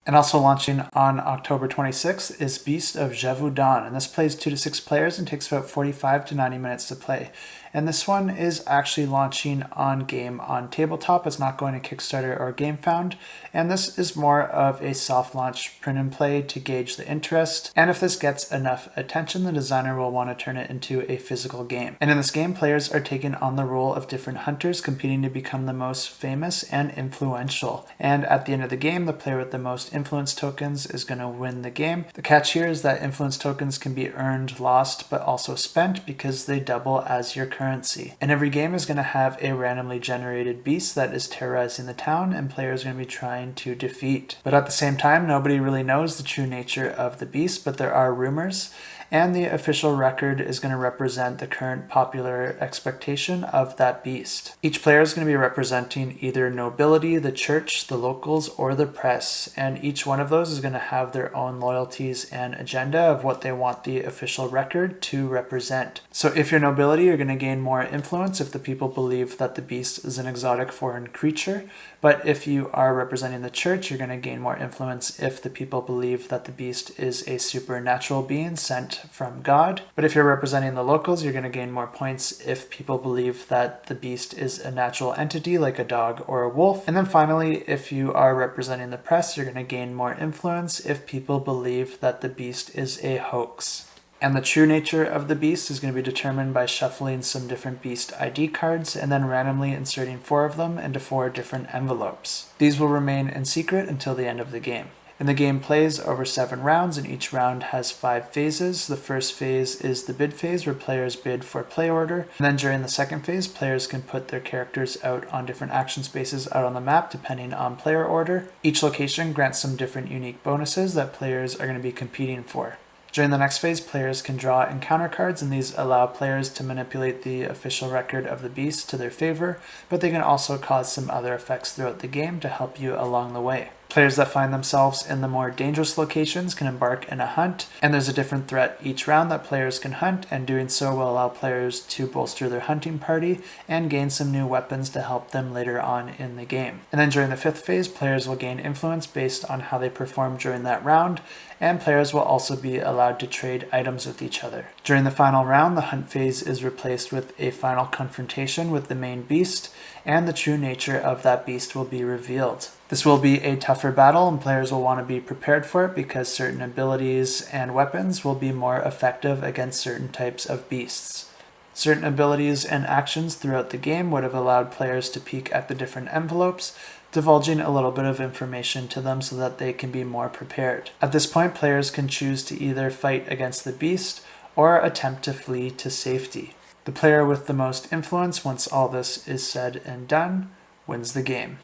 And also launching on October 26th is Beast of Gévaudan, and this plays 2 to 6 players and takes about 45 to 90 minutes to play. And this one is actually launching on game on tabletop. It's not going to Kickstarter or GameFound, and this is more of a soft-launch print and play to gauge the interest. And if this gets enough attention, the designer will want to turn it into a physical game. And in this game, players are taking on the role of different hunters, competing to become the most famous and influential. And at the end of the game, the player with the most influence tokens is going to win the game. The catch here is that influence tokens can be earned, lost, but also spent because they double as your currency. And every game is going to have a randomly generated beast that is terrorizing the town, and players are going to be trying to defeat. But at the same time, nobody really knows the true nature of the beast, but there are rumors. And the official record is going to represent the current popular expectation of that beast. Each player is going to be representing either nobility, the church, the locals, or the press, and each one of those is going to have their own loyalties and agenda of what they want the official record to represent. So if you're nobility, you're going to gain more influence if the people believe that the beast is an exotic foreign creature, but if you are representing the church, you're going to gain more influence if the people believe that the beast is a supernatural being sent from God. But if you're representing the locals, you're going to gain more points if people believe that the beast is a natural entity like a dog or a wolf. And then finally, if you are representing the press, you're going to gain more influence if people believe that the beast is a hoax. And the true nature of the beast is going to be determined by shuffling some different beast ID cards and then randomly inserting 4 of them into 4 different envelopes. These will remain in secret until the end of the game. And the game plays over 7 rounds, and each round has 5 phases. The first phase is the bid phase, where players bid for play order. And then during the second phase, players can put their characters out on different action spaces out on the map, depending on player order. Each location grants some different unique bonuses that players are going to be competing for. During the next phase, players can draw encounter cards, and these allow players to manipulate the official record of the beast to their favor, but they can also cause some other effects throughout the game to help you along the way. Players that find themselves in the more dangerous locations can embark in a hunt, and there's a different threat each round that players can hunt, and doing so will allow players to bolster their hunting party and gain some new weapons to help them later on in the game. And then during the 5th phase, players will gain influence based on how they perform during that round, and players will also be allowed to trade items with each other. During the final round, the hunt phase is replaced with a final confrontation with the main beast, and the true nature of that beast will be revealed. This will be a tougher battle, and players will want to be prepared for it because certain abilities and weapons will be more effective against certain types of beasts. Certain abilities and actions throughout the game would have allowed players to peek at the different envelopes, divulging a little bit of information to them so that they can be more prepared. At this point, players can choose to either fight against the beast or attempt to flee to safety. The player with the most influence, once all this is said and done, wins the game.